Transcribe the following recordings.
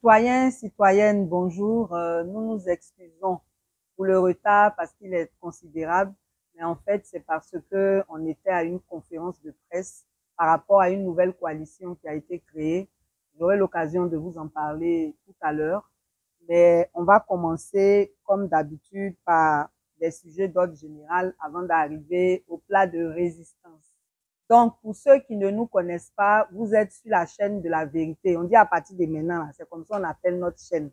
Citoyens, citoyennes, bonjour. Nous nous excusons pour le retard parce qu'il est considérable, mais en fait, c'est parce que on était à une conférence de presse par rapport à une nouvelle coalition qui a été créée. J'aurai l'occasion de vous en parler tout à l'heure, mais on va commencer comme d'habitude par des sujets d'ordre général avant d'arriver au plat de résistance. Donc, pour ceux qui ne nous connaissent pas, vous êtes sur la chaîne de la vérité. On dit à partir de maintenant, c'est comme ça qu'on appelle notre chaîne,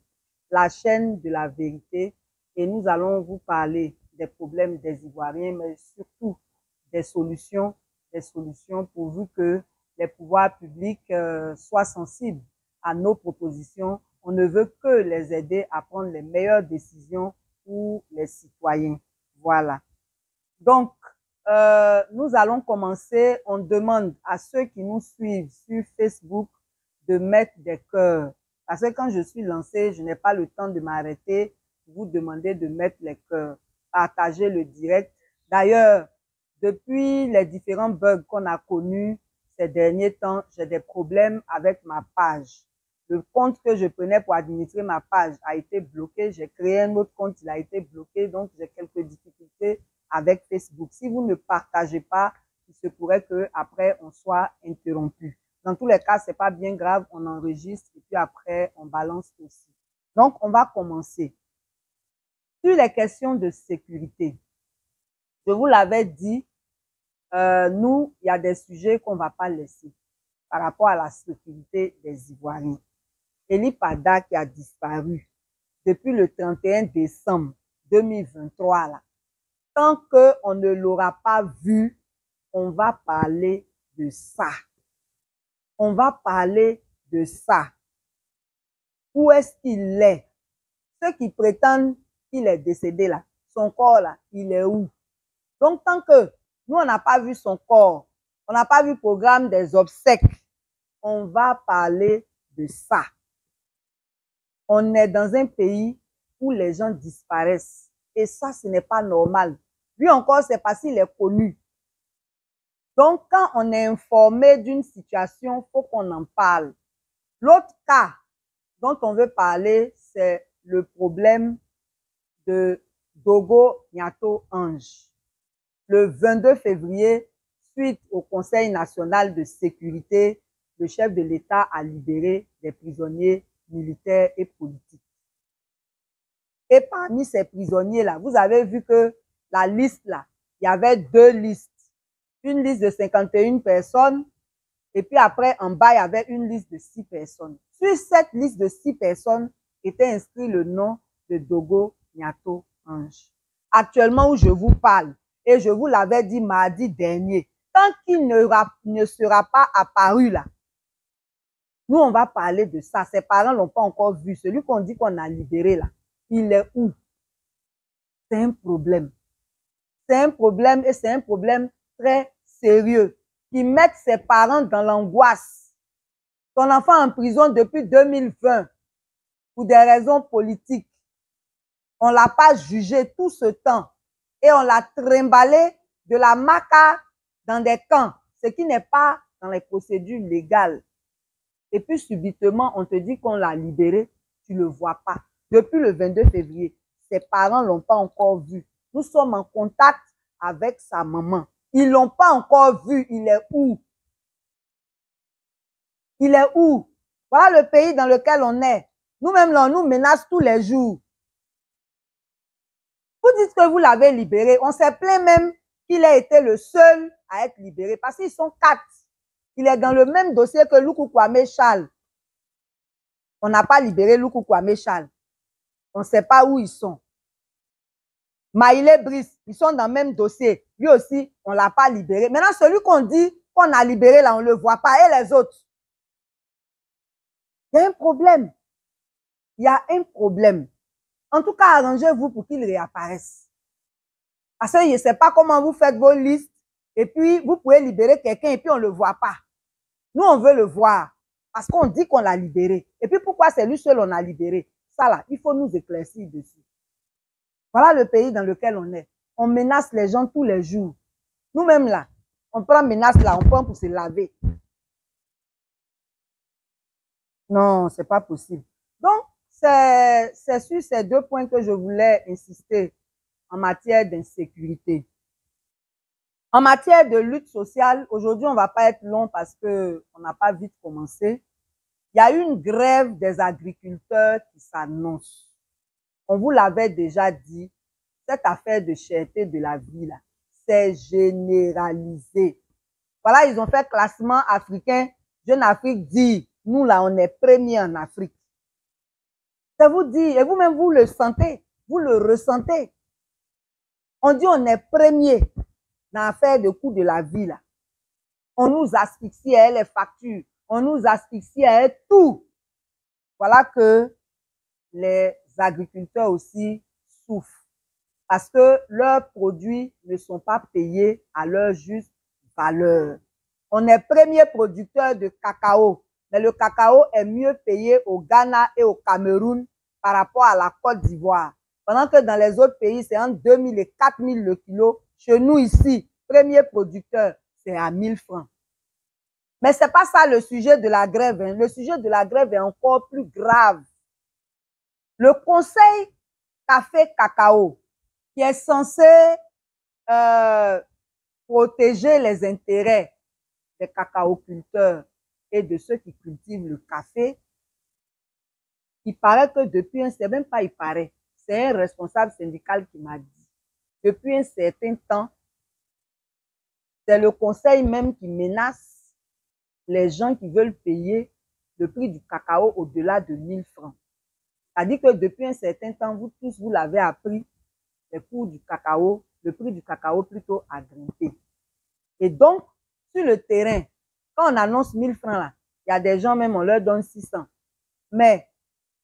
la chaîne de la vérité. Et nous allons vous parler des problèmes des Ivoiriens, mais surtout des solutions pourvu que les pouvoirs publics soient sensibles à nos propositions. On ne veut que les aider à prendre les meilleures décisions pour les citoyens. Voilà. Donc, nous allons commencer. On demande à ceux qui nous suivent sur Facebook de mettre des cœurs. Parce que quand je suis lancée, je n'ai pas le temps de m'arrêter. Vous demander de mettre les cœurs. Partager le direct. D'ailleurs, depuis les différents bugs qu'on a connus ces derniers temps, j'ai des problèmes avec ma page. Le compte que je prenais pour administrer ma page a été bloqué. J'ai créé un autre compte, il a été bloqué. Donc, j'ai quelques difficultés avec Facebook. Si vous ne partagez pas, il se pourrait que après on soit interrompu. Dans tous les cas, c'est pas bien grave, on enregistre et puis après on balance aussi. Donc, on va commencer. Sur les questions de sécurité, je vous l'avais dit, nous, il y a des sujets qu'on va pas laisser par rapport à la sécurité des Ivoiriens. Eli Pada qui a disparu depuis le 31 décembre 2023 là. Tant qu'on ne l'aura pas vu, on va parler de ça. On va parler de ça. Où est-ce qu'il est? Ceux qui prétendent qu'il est décédé là, son corps là, il est où? Donc, tant que nous, on n'a pas vu son corps, on n'a pas vu le programme des obsèques, on va parler de ça. On est dans un pays où les gens disparaissent. Et ça, ce n'est pas normal. Lui encore, c'est parce qu'il est connu. Donc, quand on est informé d'une situation, il faut qu'on en parle. L'autre cas dont on veut parler, c'est le problème de Dogo Nyato Ange. Le 22 février, suite au Conseil national de sécurité, le chef de l'État a libéré des prisonniers militaires et politiques. Et parmi ces prisonniers-là, vous avez vu que la liste là, il y avait deux listes. Une liste de 51 personnes, et puis après, en bas, il y avait une liste de 6 personnes. Sur cette liste de 6 personnes était inscrit le nom de Dogo Nyato Ange. Actuellement où je vous parle, et je vous l'avais dit mardi dernier, tant qu'il ne sera pas apparu là, nous, on va parler de ça. Ses parents ne l'ont pas encore vu. Celui qu'on dit qu'on a libéré là, il est où? C'est un problème. C'est un problème et c'est un problème très sérieux qui met ses parents dans l'angoisse. Son enfant en prison depuis 2020 pour des raisons politiques. On ne l'a pas jugé tout ce temps et on l'a trimballé de la Maca dans des camps, ce qui n'est pas dans les procédures légales. Et puis subitement, on te dit qu'on l'a libéré, tu ne le vois pas. Depuis le 22 février, ses parents ne l'ont pas encore vu. Nous sommes en contact avec sa maman. Ils ne l'ont pas encore vu. Il est où? Il est où? Voilà le pays dans lequel on est. Nous-mêmes, là, on nous menace tous les jours. Vous dites que vous l'avez libéré. On s'est plaint même qu'il ait été le seul à être libéré parce qu'ils sont 4. Il est dans le même dossier que Luku Kwame Charles. On n'a pas libéré Luku Kwame Charles. On ne sait pas où ils sont. Maïlé Brice, ils sont dans le même dossier. Lui aussi, on ne l'a pas libéré. Maintenant, celui qu'on dit qu'on a libéré, là, on ne le voit pas. Et les autres? Il y a un problème. Il y a un problème. En tout cas, arrangez-vous pour qu'il réapparaisse. Parce que je ne sais pas comment vous faites vos listes. Et puis, vous pouvez libérer quelqu'un et puis on ne le voit pas. Nous, on veut le voir. Parce qu'on dit qu'on l'a libéré. Et puis, pourquoi c'est lui seul on a libéré? Ça, là, il faut nous éclaircir dessus. Voilà le pays dans lequel on est. On menace les gens tous les jours. Nous-mêmes, là, on prend menace là, on prend pour se laver. Non, c'est pas possible. Donc, c'est sur ces deux points que je voulais insister en matière d'insécurité. En matière de lutte sociale, aujourd'hui, on ne va pas être long parce qu'on n'a pas vite commencé. Il y a une grève des agriculteurs qui s'annonce. On vous l'avait déjà dit, cette affaire de cherté de la vie, là, c'est généralisé. Voilà, ils ont fait classement africain. Jeune Afrique dit, nous là, on est premier en Afrique. Ça vous dit, et vous-même, vous le sentez, vous le ressentez. On dit, on est premier dans l'affaire de coût de la vie, là. On nous asphyxie à les factures, on nous asphyxie à tout. Voilà que les agriculteurs aussi souffrent parce que leurs produits ne sont pas payés à leur juste valeur. On est premier producteur de cacao, mais le cacao est mieux payé au Ghana et au Cameroun par rapport à la Côte d'Ivoire. Pendant que dans les autres pays, c'est entre 2 000 et 4 000 le kilo. Chez nous ici, premier producteur, c'est à 1 000 francs. Mais ce n'est pas ça le sujet de la grève. Hein. Le sujet de la grève est encore plus grave. Le Conseil café-cacao, qui est censé protéger les intérêts des cacaoculteurs et de ceux qui cultivent le café, il paraît que depuis un, c'est même pas il paraît, c'est un responsable syndical qui m'a dit, depuis un certain temps, c'est le conseil même qui menace les gens qui veulent payer le prix du cacao au-delà de 1 000 francs. C'est-à-dire que depuis un certain temps, vous tous, vous l'avez appris, les cours du cacao, le prix du cacao plutôt a grimpé. Et donc, sur le terrain, quand on annonce 1 000 francs là, il y a des gens même, on leur donne 600. Mais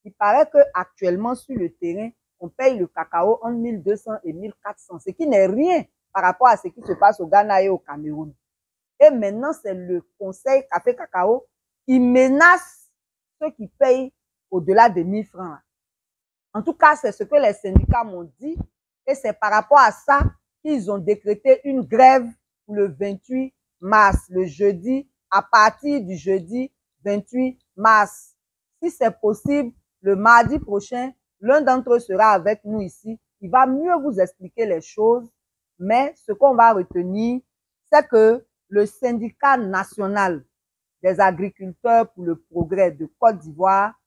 il paraît qu'actuellement, sur le terrain, on paye le cacao entre 1 200 et 1 400, ce qui n'est rien par rapport à ce qui se passe au Ghana et au Cameroun. Et maintenant, c'est le Conseil café-cacao qui menace ceux qui payent au-delà de 1 000 francs. Là. En tout cas, c'est ce que les syndicats m'ont dit. Et c'est par rapport à ça qu'ils ont décrété une grève pour le 28 mars, le jeudi, à partir du jeudi 28 mars. Si c'est possible, le mardi prochain, l'un d'entre eux sera avec nous ici. Il va mieux vous expliquer les choses. Mais ce qu'on va retenir, c'est que le syndicat national des agriculteurs pour le progrès de Côte d'Ivoire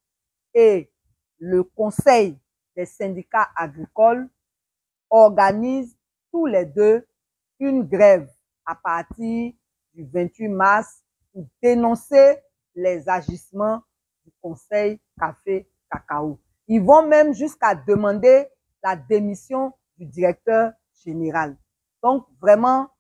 et le Conseil des syndicats agricoles organisent tous les deux une grève à partir du 28 mars pour dénoncer les agissements du Conseil café-cacao. Ils vont même jusqu'à demander la démission du directeur général. Donc, vraiment,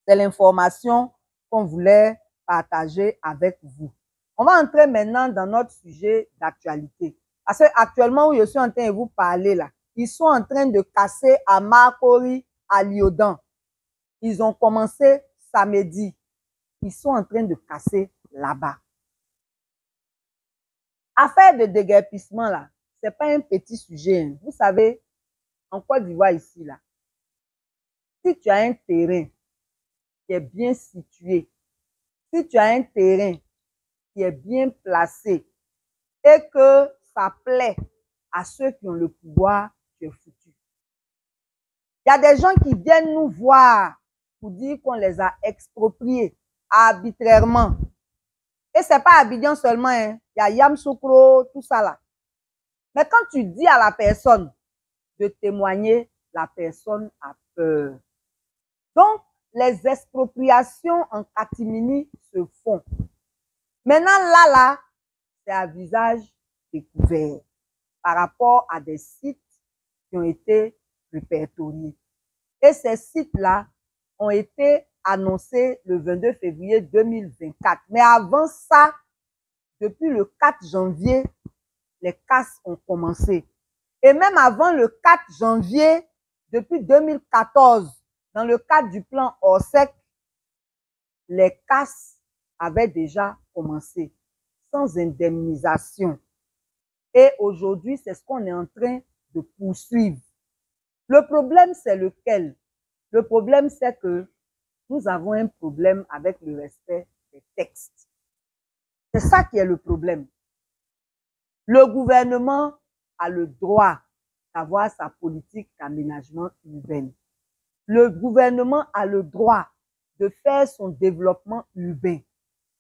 c'est l'information qu'on voulait partager avec vous. On va entrer maintenant dans notre sujet d'actualité. Parce qu'actuellement, où je suis en train de vous parler là, ils sont en train de casser à Makori, à Lyodan. Ils ont commencé samedi. Ils sont en train de casser là-bas. Affaire de déguerpissement là, c'est pas un petit sujet. Hein. Vous savez, en Côte d'Ivoire ici là, si tu as un terrain qui est bien situé, si tu as un terrain qui est bien placé et que ça plaît à ceux qui ont le pouvoir, tu es foutu. Il y a des gens qui viennent nous voir pour dire qu'on les a expropriés arbitrairement. Et ce n'est pas Abidjan seulement, hein. Il y a Yamoussoukro, tout ça là. Mais quand tu dis à la personne de témoigner, la personne a peur. Donc, les expropriations en catimini se font. Maintenant, là, c'est à visage découvert par rapport à des sites qui ont été répertoriés. Et ces sites-là ont été annoncés le 22 février 2024. Mais avant ça, depuis le 4 janvier, les casses ont commencé. Et même avant le 4 janvier, depuis 2014, dans le cadre du plan Orsec, les casses avaient déjà commencé, sans indemnisation. Et aujourd'hui, c'est ce qu'on est en train de poursuivre. Le problème, c'est lequel? Le problème, c'est que nous avons un problème avec le respect des textes. C'est ça qui est le problème. Le gouvernement a le droit d'avoir sa politique d'aménagement urbain. Le gouvernement a le droit de faire son développement urbain.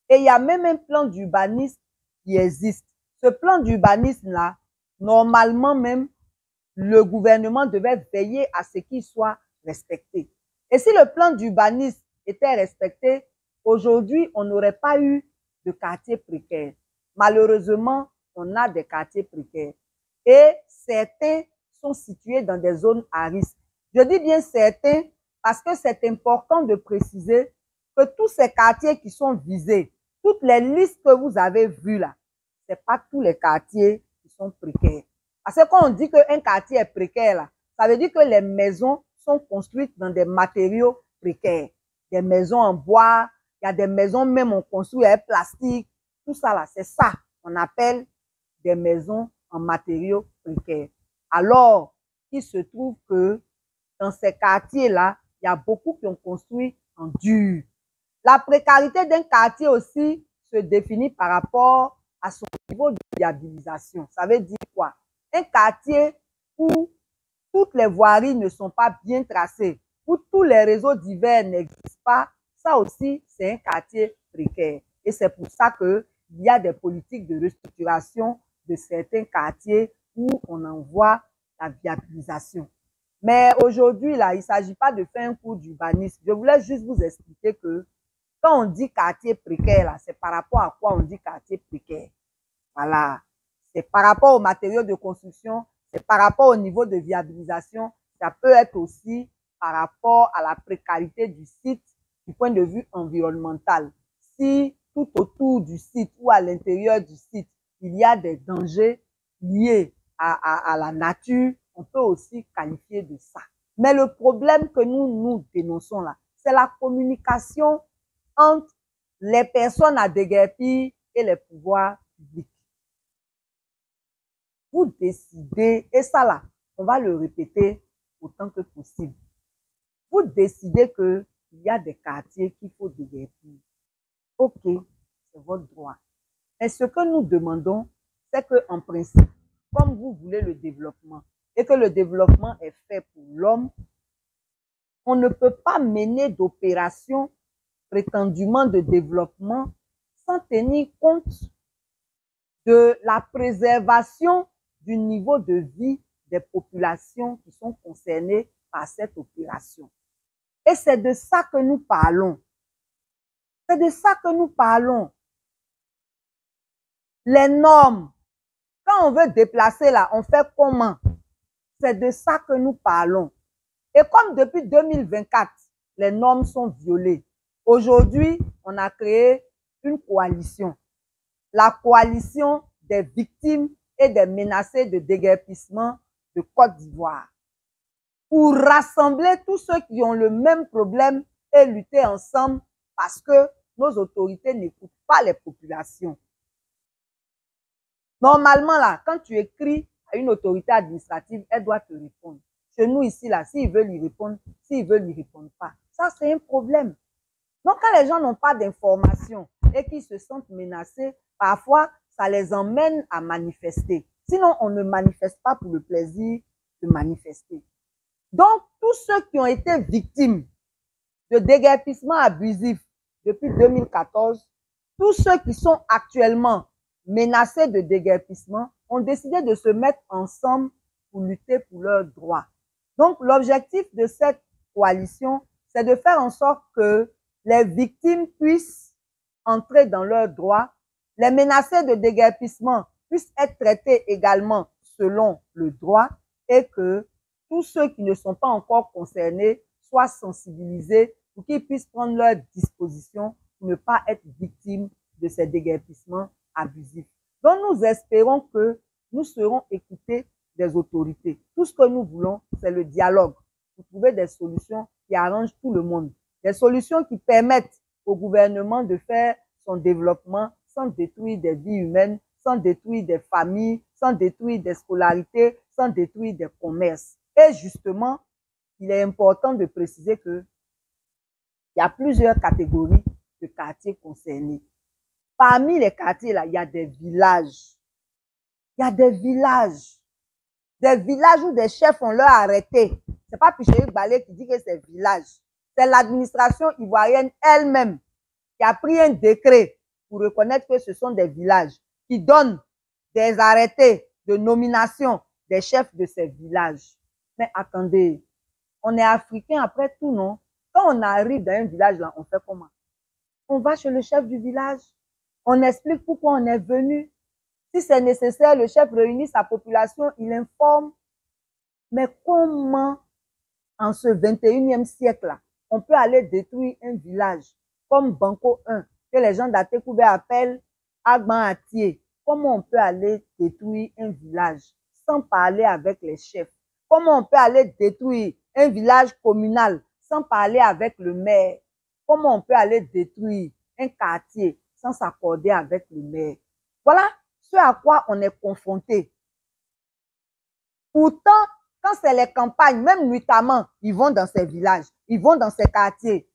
Et il y a même un plan d'urbanisme qui existe. Ce plan d'urbanisme-là, normalement même, le gouvernement devait veiller à ce qu'il soit respecté. Et si le plan d'urbanisme était respecté, aujourd'hui, on n'aurait pas eu de quartiers précaires. Malheureusement, on a des quartiers précaires. Et certains sont situés dans des zones à risque. Je dis bien certains parce que c'est important de préciser que tous ces quartiers qui sont visés, toutes les listes que vous avez vues là, ce n'est pas tous les quartiers qui sont précaires. Parce que quand on dit qu'un quartier est précaire, là, ça veut dire que les maisons sont construites dans des matériaux précaires. Des maisons en bois, il y a des maisons même on construit avec plastique. Tout ça là, c'est ça qu'on appelle des maisons en matériaux précaires. Alors, il se trouve que dans ces quartiers-là, il y a beaucoup qui ont construit en dur. La précarité d'un quartier aussi se définit par rapport à son niveau de viabilisation. Ça veut dire quoi? Un quartier où toutes les voiries ne sont pas bien tracées, où tous les réseaux divers n'existent pas, ça aussi, c'est un quartier précaire. Et c'est pour ça qu'il y a des politiques de restructuration de certains quartiers où on envoie la viabilisation. Mais aujourd'hui, là, il ne s'agit pas de faire un cours d'urbanisme. Je voulais juste vous expliquer que quand on dit quartier précaire, là, c'est par rapport à quoi on dit quartier précaire. Voilà. C'est par rapport aux matériaux de construction, c'est par rapport au niveau de viabilisation, ça peut être aussi par rapport à la précarité du site du point de vue environnemental. Si tout autour du site ou à l'intérieur du site, il y a des dangers liés à la nature, on peut aussi qualifier de ça. Mais le problème que nous dénonçons là, c'est la communication entre les personnes à déguerpir et les pouvoirs publics. Vous décidez, et ça là, on va le répéter autant que possible. Vous décidez qu'il y a des quartiers qu'il faut déguerpir. Ok, c'est votre droit. Mais ce que nous demandons, c'est qu'en principe, comme vous voulez le développement, et que le développement est fait pour l'homme, on ne peut pas mener d'opérations prétendument de développement sans tenir compte de la préservation du niveau de vie des populations qui sont concernées par cette opération. Et c'est de ça que nous parlons. C'est de ça que nous parlons. Les normes, quand on veut déplacer là, on fait comment? C'est de ça que nous parlons. Et comme depuis 2024, les normes sont violées, aujourd'hui, on a créé une coalition. La coalition des victimes et des menacés de déguerpissement de Côte d'Ivoire, pour rassembler tous ceux qui ont le même problème et lutter ensemble parce que nos autorités n'écoutent pas les populations. Normalement, là, quand tu écris à une autorité administrative, elle doit te répondre. Chez nous, ici, là, s'ils veulent y répondre, s'ils veulent n'y répondre pas. Ça, c'est un problème. Donc, quand les gens n'ont pas d'informations et qu'ils se sentent menacés, parfois, ça les emmène à manifester. Sinon, on ne manifeste pas pour le plaisir de manifester. Donc, tous ceux qui ont été victimes de déguerpissement abusif depuis 2014, tous ceux qui sont actuellement menacés de déguerpissement ont décidé de se mettre ensemble pour lutter pour leurs droits. Donc, l'objectif de cette coalition, c'est de faire en sorte que les victimes puissent entrer dans leurs droits, les menacés de déguerpissement puissent être traités également selon le droit et que tous ceux qui ne sont pas encore concernés soient sensibilisés pour qu'ils puissent prendre leurs dispositions pour ne pas être victimes de ces déguerpissements abusifs. Donc, nous espérons que nous serons écoutés des autorités. Tout ce que nous voulons, c'est le dialogue pour trouver des solutions qui arrangent tout le monde. Des solutions qui permettent au gouvernement de faire son développement sans détruire des vies humaines, sans détruire des familles, sans détruire des scolarités, sans détruire des commerces. Et justement, il est important de préciser qu'il y a plusieurs catégories de quartiers concernés. Parmi les quartiers, là, il y a des villages. Il y a des villages où des chefs ont leur arrêté. C'est pas Pichéric Balé qui dit que c'est village. C'est l'administration ivoirienne elle-même qui a pris un décret pour reconnaître que ce sont des villages, qui donnent des arrêtés de nomination des chefs de ces villages. Mais attendez, on est africain après tout, non? Quand on arrive dans un village, là, on fait comment? On va chez le chef du village, on explique pourquoi on est venu. Si c'est nécessaire, le chef réunit sa population, il informe. Mais comment, en ce 21e siècle-là, on peut aller détruire un village comme Banco 1, que les gens d'Atekoubé appellent Agban-Atier? Comment on peut aller détruire un village sans parler avec les chefs? Comment on peut aller détruire un village communal sans parler avec le maire? Comment on peut aller détruire un quartier sans s'accorder avec le maire? Voilà ce à quoi on est confronté. Pourtant, quand c'est les campagnes, même nuitamment, ils vont dans ces villages, ils vont dans ces quartiers.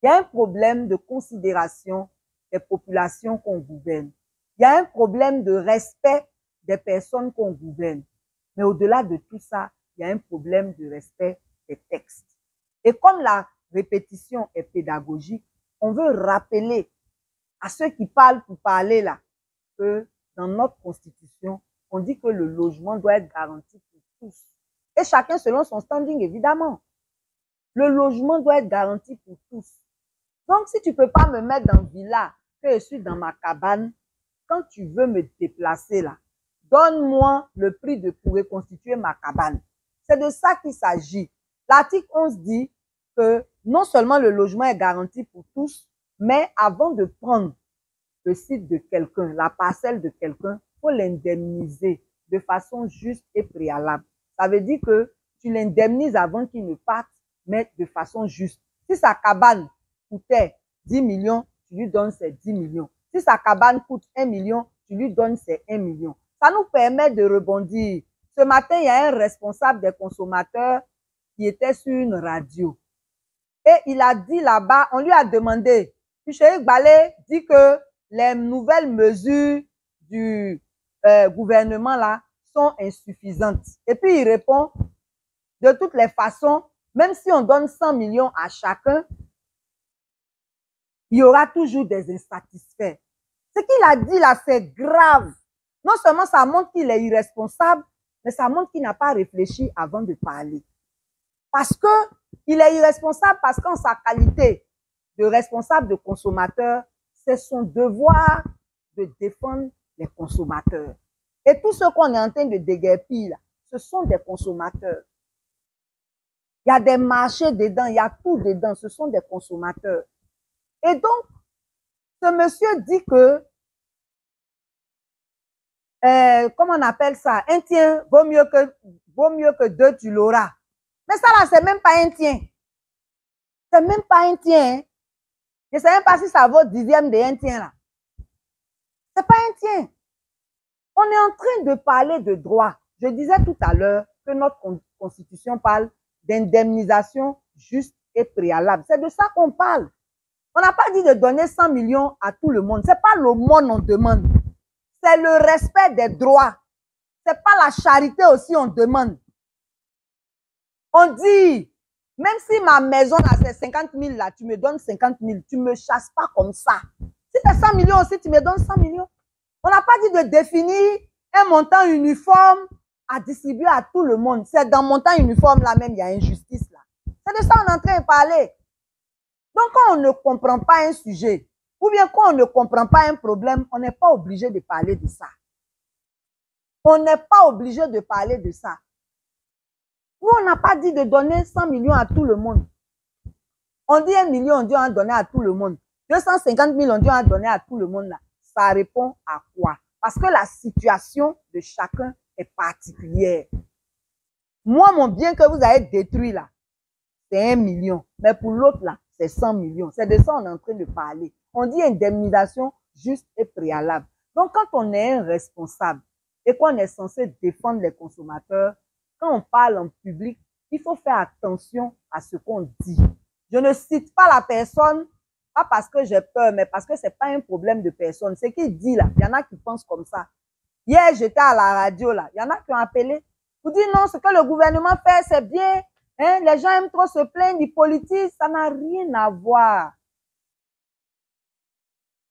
Il y a un problème de considération des populations qu'on gouverne. Il y a un problème de respect des personnes qu'on gouverne. Mais au-delà de tout ça, il y a un problème de respect des textes. Et comme la répétition est pédagogique, on veut rappeler à ceux qui parlent pour parler là, que dans notre constitution, on dit que le logement doit être garanti pour tous. Et chacun selon son standing, évidemment. Le logement doit être garanti pour tous. Donc, si tu ne peux pas me mettre dans le villa, que je suis dans ma cabane, quand tu veux me déplacer là, donne-moi le prix pour reconstituer ma cabane. C'est de ça qu'il s'agit. L'article 11 dit que non seulement le logement est garanti pour tous, mais avant de prendre le site de quelqu'un, la parcelle de quelqu'un, il faut l'indemniser de façon juste et préalable. Ça veut dire que tu l'indemnises avant qu'il ne parte, mais de façon juste. Si sa cabane coûtait 10 millions, tu lui donnes ses 10 millions. Si sa cabane coûte 1 million, tu lui donnes ses 1 million. Ça nous permet de rebondir. Ce matin, il y a un responsable des consommateurs qui était sur une radio. Et il a dit là-bas, on lui a demandé, Pichéric Balé dit que les nouvelles mesures du gouvernement là sont insuffisantes. Et puis il répond, de toutes les façons, même si on donne 100 millions à chacun, il y aura toujours des insatisfaits. Ce qu'il a dit là, c'est grave. Non seulement ça montre qu'il est irresponsable, mais ça montre qu'il n'a pas réfléchi avant de parler. Parce que il est irresponsable parce qu'en sa qualité de responsable de consommateur, c'est son devoir de défendre les consommateurs. Et tout ce qu'on est en train de déguerpir là, ce sont des consommateurs. Il y a des marchés dedans, il y a tout dedans, ce sont des consommateurs. Et donc, ce monsieur dit que, comment on appelle ça, un tien vaut mieux que deux, tu l'auras. Mais ça là, c'est même pas un tien. C'est même pas un tien. Hein. Je ne sais même pas si ça vaut 10e de un tien là. C'est pas un tien. On est en train de parler de droit. Je disais tout à l'heure que notre constitution parle d'indemnisation juste et préalable. C'est de ça qu'on parle. On n'a pas dit de donner 100 millions à tout le monde. C'est pas l'aumône on demande. C'est le respect des droits. C'est pas la charité aussi on demande. On dit, même si ma maison là c'est 50 000 là, tu me donnes 50 000, tu me chasses pas comme ça. Si c'est 100 millions aussi, tu me donnes 100 millions. On n'a pas dit de définir un montant uniforme à distribuer à tout le monde. C'est dans montant uniforme là même, il y a injustice là. C'est de ça qu'on est en train de parler. Donc quand on ne comprend pas un sujet, ou bien quand on ne comprend pas un problème, on n'est pas obligé de parler de ça. On n'est pas obligé de parler de ça. Nous, on n'a pas dit de donner 100 millions à tout le monde. On dit 1 million, on dit on va donner à tout le monde. 250 000, on dit on va donner à tout le monde là. Ça répond à quoi? Parce que la situation de chacun est particulière. Moi, mon bien que vous avez détruit là, c'est 1 million. Mais pour l'autre là, c'est 100 millions. C'est de ça qu'on est en train de parler. On dit indemnisation juste et préalable. Donc, quand on est un responsable et qu'on est censé défendre les consommateurs, quand on parle en public, il faut faire attention à ce qu'on dit. Je ne cite pas la personne, pas parce que j'ai peur, mais parce que ce n'est pas un problème de personne. Ce qu'il dit là, il y en a qui pensent comme ça. Hier, j'étais à la radio, là. Il y en a qui ont appelé. Vous dites non, ce que le gouvernement fait, c'est bien. Hein? Les gens aiment trop se plaindre, ils politisent. Ça n'a rien à voir.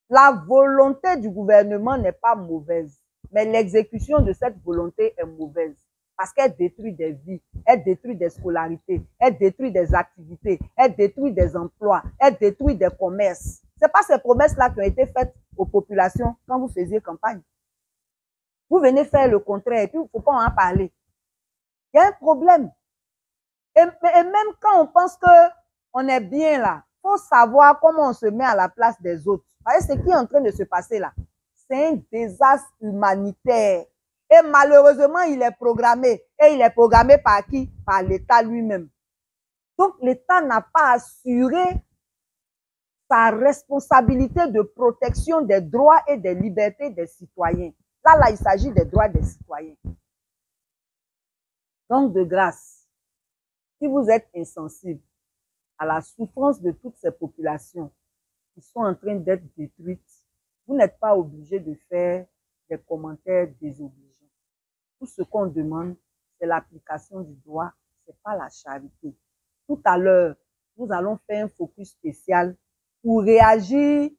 La volonté du gouvernement n'est pas mauvaise, mais l'exécution de cette volonté est mauvaise parce qu'elle détruit des vies, elle détruit des scolarités, elle détruit des activités, elle détruit des emplois, elle détruit des commerces. Ce n'est pas ces promesses-là qui ont été faites aux populations quand vous faisiez campagne. Vous venez faire le contraire et puis il ne faut pas en parler. Il y a un problème. Et même quand on pense qu'on est bien là, il faut savoir comment on se met à la place des autres. Vous voyez ce qui est en train de se passer là? C'est un désastre humanitaire. Et malheureusement, il est programmé. Et il est programmé par qui? Par l'État lui-même. Donc, l'État n'a pas assuré sa responsabilité de protection des droits et des libertés des citoyens. Là, il s'agit des droits des citoyens. Donc, de grâce, si vous êtes insensible à la souffrance de toutes ces populations qui sont en train d'être détruites, vous n'êtes pas obligé de faire des commentaires désobligeants. Tout ce qu'on demande, c'est l'application du droit, ce n'est pas la charité. Tout à l'heure, nous allons faire un focus spécial pour réagir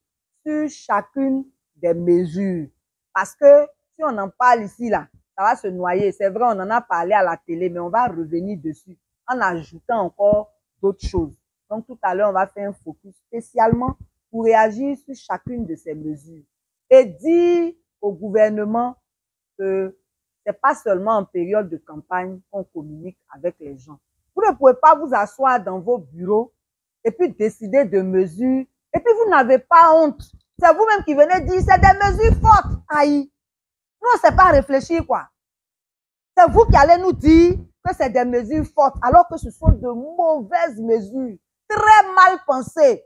sur chacune des mesures. Parce que si on en parle ici, là, ça va se noyer. C'est vrai, on en a parlé à la télé, mais on va revenir dessus en ajoutant encore d'autres choses. Donc, tout à l'heure, on va faire un focus spécialement pour réagir sur chacune de ces mesures et dire au gouvernement que ce n'est pas seulement en période de campagne qu'on communique avec les gens. Vous ne pouvez pas vous asseoir dans vos bureaux et puis décider de mesures et puis vous n'avez pas honte. C'est vous-même qui venez dire c'est des mesures fortes. Aïe. Nous, on ne sait pas réfléchir, quoi. C'est vous qui allez nous dire que c'est des mesures fortes, alors que ce sont de mauvaises mesures, très mal pensées.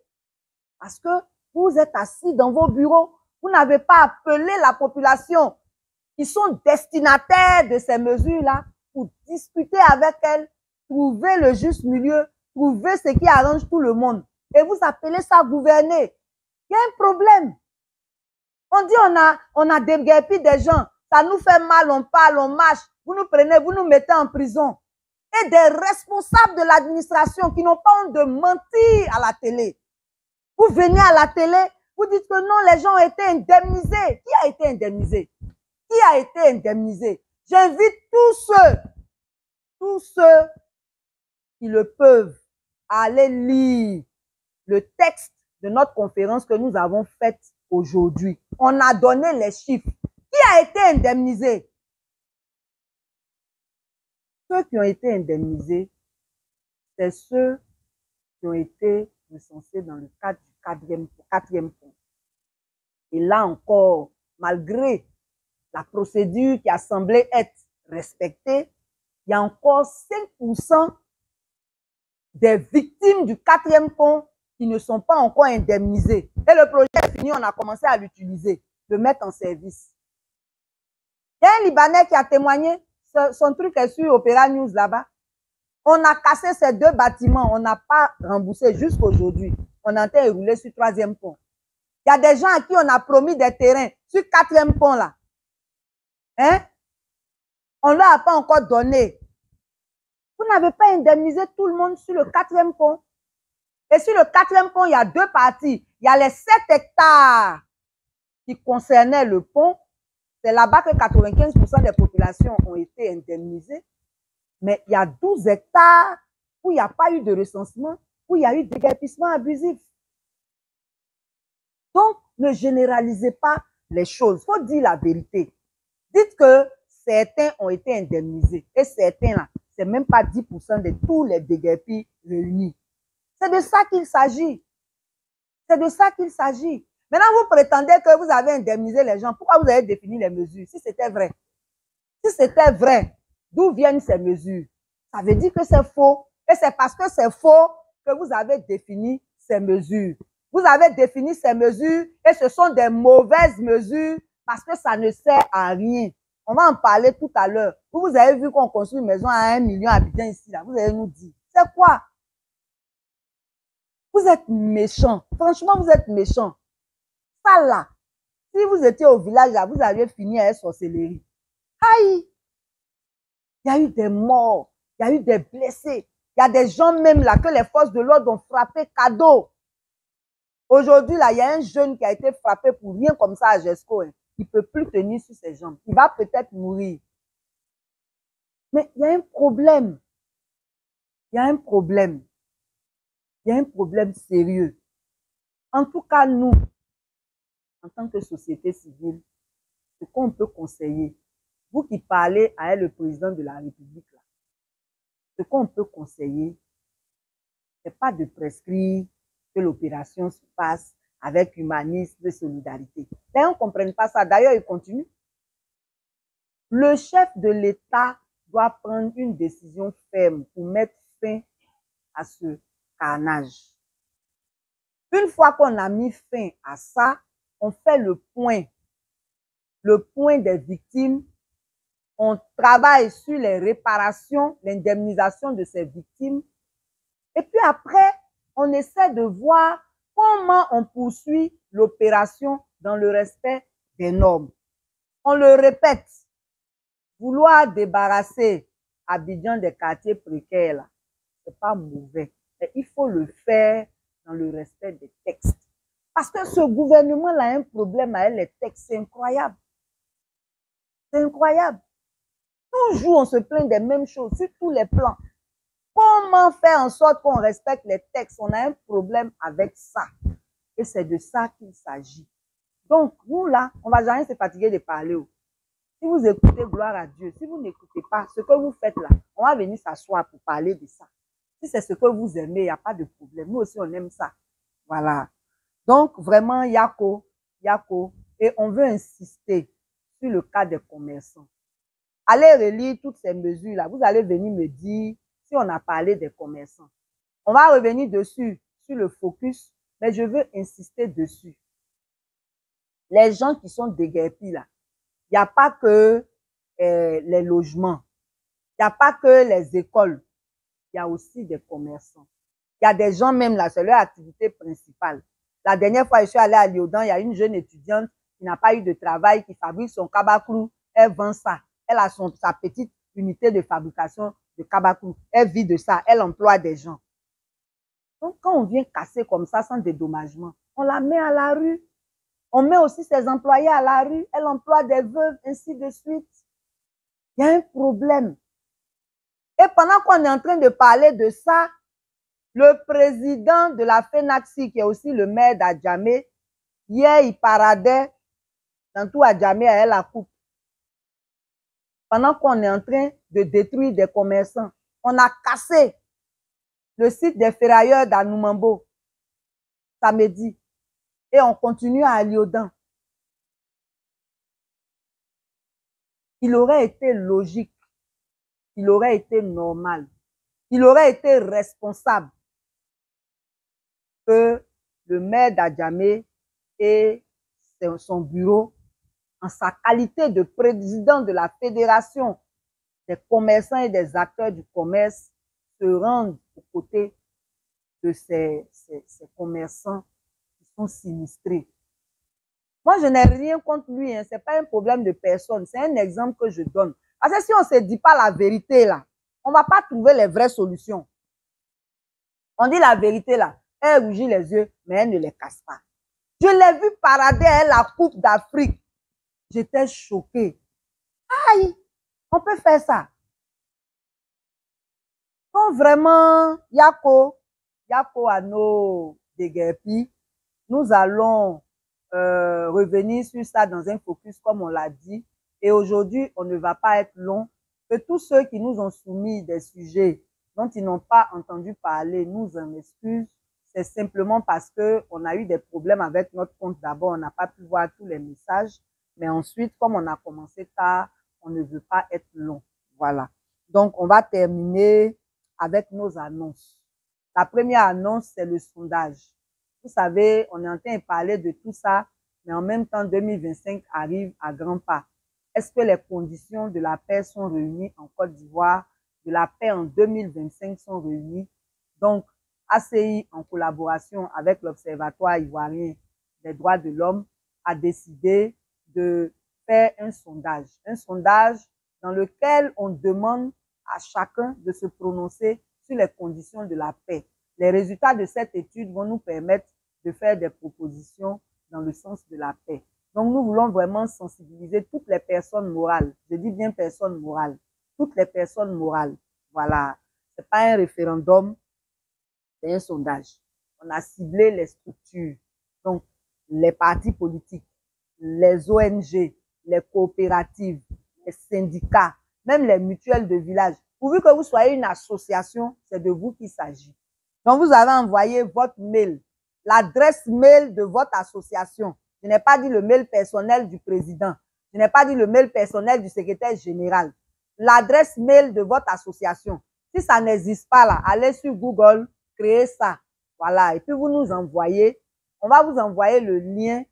Parce que vous êtes assis dans vos bureaux, vous n'avez pas appelé la population qui sont destinataires de ces mesures-là pour discuter avec elles, trouver le juste milieu, trouver ce qui arrange tout le monde. Et vous appelez ça gouverner. Il y a un problème. On dit on a déguerpi des gens, ça nous fait mal, on parle, on marche, vous nous prenez, vous nous mettez en prison. Et des responsables de l'administration qui n'ont pas honte de mentir à la télé. Vous venez à la télé, vous dites que non, les gens ont été indemnisés. Qui a été indemnisé? Qui a été indemnisé? J'invite tous ceux qui le peuvent à aller lire le texte de notre conférence que nous avons faite aujourd'hui. On a donné les chiffres. Qui a été indemnisé? Ceux qui ont été indemnisés, c'est ceux qui ont été recensés dans le cadre du quatrième point. Et là encore, malgré la procédure qui a semblé être respectée, il y a encore 5% des victimes du quatrième pont qui ne sont pas encore indemnisées. Et le projet est fini, on a commencé à l'utiliser, le mettre en service. Il y a un Libanais qui a témoigné, son truc est sur Opéra News là-bas. On a cassé ces 2 bâtiments, on n'a pas remboursé jusqu'à aujourd'hui. On est en train de rouler sur 3e pont. Il y a des gens à qui on a promis des terrains sur 4e pont là. Hein? On ne leur a pas encore donné. Vous n'avez pas indemnisé tout le monde sur le 4e pont. Et sur le 4e pont, il y a 2 parties. Il y a les 7 hectares qui concernaient le pont. C'est là-bas que 95% des populations ont été indemnisées. Mais il y a 12 hectares où il n'y a pas eu de recensement, où il y a eu déguerpissement abusif. Donc, ne généralisez pas les choses. Il faut dire la vérité. Dites que certains ont été indemnisés. Et certains, là, c'est même pas 10% de tous les déguerpis réunis. C'est de ça qu'il s'agit. C'est de ça qu'il s'agit. Maintenant, vous prétendez que vous avez indemnisé les gens. Pourquoi vous avez défini les mesures? Si c'était vrai. Si c'était vrai, d'où viennent ces mesures? Ça veut dire que c'est faux. Et c'est parce que c'est faux que vous avez défini ces mesures. Vous avez défini ces mesures et ce sont des mauvaises mesures parce que ça ne sert à rien. On va en parler tout à l'heure. Vous avez vu qu'on construit une maison à 1 million d'habitants ici, là. Vous allez nous dire, c'est quoi? Vous êtes méchants. Franchement, vous êtes méchants. Ça là, Si vous étiez au village, là, vous aviez fini à la sorcellerie. Aïe! Il y a eu des morts, il y a eu des blessés. Il y a des gens même là que les forces de l'ordre ont frappé cadeau. Aujourd'hui, là, il y a un jeune qui a été frappé pour rien comme ça à Gesco. Hein. Il ne peut plus tenir sur ses jambes. Il va peut-être mourir. Mais il y a un problème. Il y a un problème. Il y a un problème sérieux. En tout cas, nous, en tant que société civile, ce qu'on peut conseiller, vous qui parlez à le président de la République, là, ce qu'on peut conseiller, ce n'est pas de prescrire que l'opération se passe avec humanisme et solidarité. D'ailleurs, on ne comprend pas ça. D'ailleurs, il continue. Le chef de l'État doit prendre une décision ferme pour mettre fin à ce carnage. Une fois qu'on a mis fin à ça, on fait le point des victimes, on travaille sur les réparations, l'indemnisation de ces victimes, et puis après, on essaie de voir comment on poursuit l'opération dans le respect des normes. On le répète, vouloir débarrasser Abidjan des quartiers précaires, ce n'est pas mauvais. Mais il faut le faire dans le respect des textes. Parce que ce gouvernement-là a un problème avec les textes, c'est incroyable. C'est incroyable. Toujours, on se plaint des mêmes choses sur tous les plans. Comment faire en sorte qu'on respecte les textes? On a un problème avec ça. Et c'est de ça qu'il s'agit. Donc, nous là, on ne va jamais se fatiguer de parler. Si vous écoutez, gloire à Dieu. Si vous n'écoutez pas, ce que vous faites là, on va venir s'asseoir pour parler de ça. Si c'est ce que vous aimez, il n'y a pas de problème. Nous aussi, on aime ça. Voilà. Donc, vraiment, Yako. Et on veut insister sur le cas des commerçants. Allez relire toutes ces mesures-là. Vous allez venir me dire si on a parlé des commerçants. On va revenir dessus, sur le focus, mais je veux insister dessus. Les gens qui sont déguerpis là, il n'y a pas que les logements, il n'y a pas que les écoles, il y a aussi des commerçants. Il y a des gens même là, c'est leur activité principale. La dernière fois, je suis allée à Lyodan, il y a une jeune étudiante qui n'a pas eu de travail, qui fabrique son kabakrou, elle vend ça. Elle a sa petite unité de fabrication de kabakrou. Elle vit de ça, elle emploie des gens. Donc, quand on vient casser comme ça sans dédommagement, on la met à la rue. On met aussi ses employés à la rue. Elle emploie des veuves, ainsi de suite. Il y a un problème. Et pendant qu'on est en train de parler de ça, le président de la FENACSI, qui est aussi le maire d'Adjamé, hier, il paradait dans tout Adjamé à la coupe. Pendant qu'on est en train de détruire des commerçants, on a cassé le site des ferrailleurs d'Anoumambo samedi. Et on continue à Lyodan. Il aurait été logique, il aurait été normal, il aurait été responsable que le maire d'Adjamé et son bureau, en sa qualité de président de la Fédération des commerçants et des acteurs du commerce, se rendent aux côtés de ces commerçants qui sont sinistrés. Moi, je n'ai rien contre lui, hein. Ce n'est pas un problème de personne, c'est un exemple que je donne. Parce que si on ne se dit pas la vérité, là, on ne va pas trouver les vraies solutions. On dit la vérité, là, elle rougit les yeux, mais elle ne les casse pas. Je l'ai vu parader à la Coupe d'Afrique. J'étais choquée. Aïe, on peut faire ça. Donc vraiment, Yako à nos déguerpis, nous allons revenir sur ça dans un focus comme on l'a dit. Et aujourd'hui, on ne va pas être long. Que tous ceux qui nous ont soumis des sujets dont ils n'ont pas entendu parler nous en excusent. C'est simplement parce qu'on a eu des problèmes avec notre compte. D'abord, on n'a pas pu voir tous les messages. Mais ensuite, comme on a commencé tard, on ne veut pas être long. Voilà. Donc, on va terminer avec nos annonces. La première annonce, c'est le sondage. Vous savez, on est en train de parler de tout ça, mais en même temps, 2025 arrive à grands pas. Est-ce que les conditions de la paix sont réunies en Côte d'Ivoire? De la paix en 2025 sont réunies. Donc, ACI, en collaboration avec l'Observatoire ivoirien des droits de l'homme, a décidé de faire un sondage dans lequel on demande à chacun de se prononcer sur les conditions de la paix. Les résultats de cette étude vont nous permettre de faire des propositions dans le sens de la paix. Donc, nous voulons vraiment sensibiliser toutes les personnes morales. Je dis bien personnes morales. Toutes les personnes morales. Voilà. C'est pas un référendum, c'est un sondage. On a ciblé les structures. Donc, les partis politiques, les ONG, les coopératives, les syndicats, même les mutuelles de village. Pourvu que vous soyez une association, c'est de vous qu'il s'agit. Donc, vous avez envoyé votre mail, l'adresse mail de votre association. Je n'ai pas dit le mail personnel du président. Je n'ai pas dit le mail personnel du secrétaire général. L'adresse mail de votre association. Si ça n'existe pas là, allez sur Google, créez ça. Voilà. Et puis, vous nous envoyez. On va vous envoyer le lien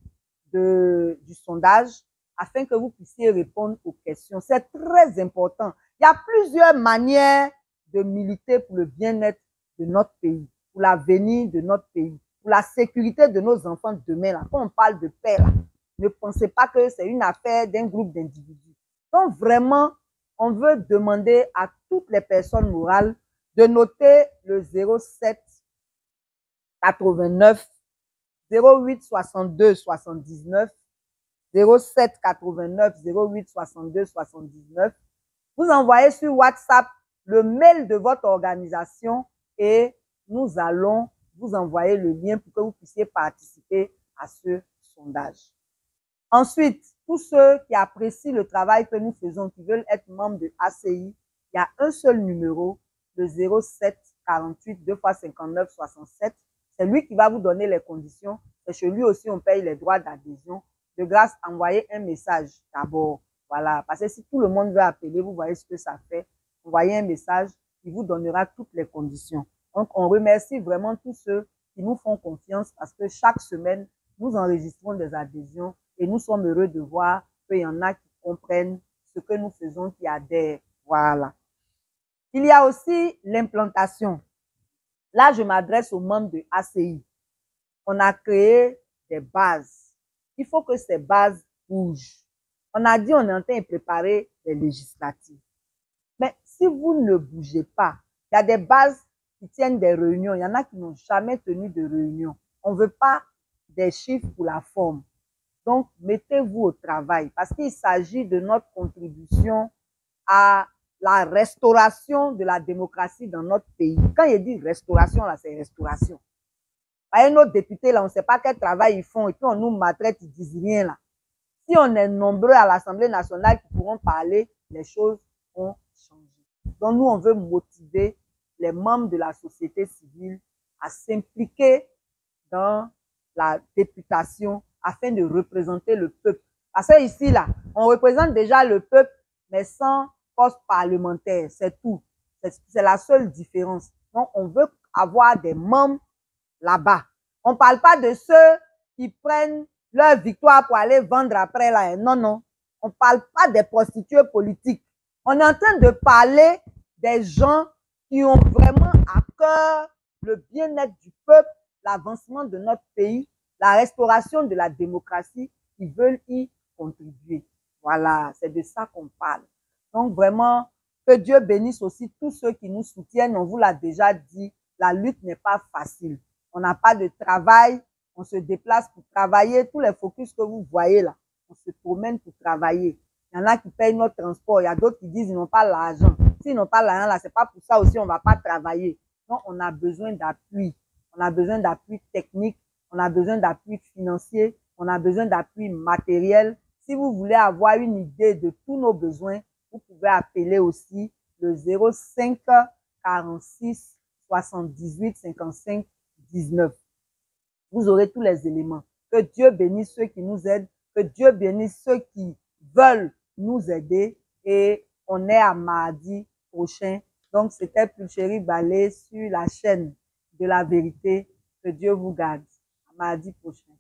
du sondage afin que vous puissiez répondre aux questions. C'est très important. Il y a plusieurs manières de militer pour le bien-être de notre pays, pour l'avenir de notre pays, pour la sécurité de nos enfants demain. Là. Quand on parle de paix, là, ne pensez pas que c'est une affaire d'un groupe d'individus. Donc vraiment, on veut demander à toutes les personnes morales de noter le 07 89 08 62 79 07 89 08 62 79. Vous envoyez sur WhatsApp le mail de votre organisation et nous allons vous envoyer le lien pour que vous puissiez participer à ce sondage. Ensuite, tous ceux qui apprécient le travail que nous faisons, qui veulent être membres de ACI, il y a un seul numéro, le 07 48 2 x 59 67. C'est lui qui va vous donner les conditions. Et chez lui aussi, on paye les droits d'adhésion. De grâce, envoyez un message d'abord. Voilà. Parce que si tout le monde veut appeler, vous voyez ce que ça fait. Envoyez un message, il vous donnera toutes les conditions. Donc, on remercie vraiment tous ceux qui nous font confiance parce que chaque semaine, nous enregistrons des adhésions et nous sommes heureux de voir qu'il y en a qui comprennent ce que nous faisons, qui adhèrent. Voilà. Il y a aussi l'implantation. Là, je m'adresse aux membres de ACI. On a créé des bases. Il faut que ces bases bougent. On a dit on est en train de préparer les législatives. Mais si vous ne bougez pas, il y a des bases qui tiennent des réunions. Il y en a qui n'ont jamais tenu de réunion. On ne veut pas des chiffres pour la forme. Donc, mettez-vous au travail parce qu'il s'agit de notre contribution à la restauration de la démocratie dans notre pays. Quand il dit restauration, là, c'est restauration. Voyez, nos députés, là, on ne sait pas quel travail ils font et puis on nous maltraite, ils disent rien, là. Si on est nombreux à l'Assemblée nationale qui pourront parler, les choses vont changer. Donc, nous, on veut motiver les membres de la société civile à s'impliquer dans la députation afin de représenter le peuple. Parce que ici, là, on représente déjà le peuple, mais sans poste parlementaire, c'est tout. C'est la seule différence. Donc, on veut avoir des membres là-bas. On ne parle pas de ceux qui prennent leur victoire pour aller vendre après là. Non, non. On ne parle pas des prostituées politiques. On est en train de parler des gens qui ont vraiment à cœur le bien-être du peuple, l'avancement de notre pays, la restauration de la démocratie, qui veulent y contribuer. Voilà, c'est de ça qu'on parle. Donc vraiment, que Dieu bénisse aussi tous ceux qui nous soutiennent. On vous l'a déjà dit, la lutte n'est pas facile. On n'a pas de travail, on se déplace pour travailler. Tous les focus que vous voyez là, on se promène pour travailler. Il y en a qui payent notre transport, il y a d'autres qui disent qu'ils n'ont pas l'argent. S'ils n'ont pas l'argent là, c'est pas pour ça aussi on ne va pas travailler. Donc on a besoin d'appui. On a besoin d'appui technique, on a besoin d'appui financier, on a besoin d'appui matériel. Si vous voulez avoir une idée de tous nos besoins, vous pouvez appeler aussi le 05 46 78 55 19. Vous aurez tous les éléments. Que Dieu bénisse ceux qui nous aident, que Dieu bénisse ceux qui veulent nous aider et on est à mardi prochain. Donc, c'était Pulchérie Ballet sur la chaîne de la vérité. Que Dieu vous garde. À mardi prochain.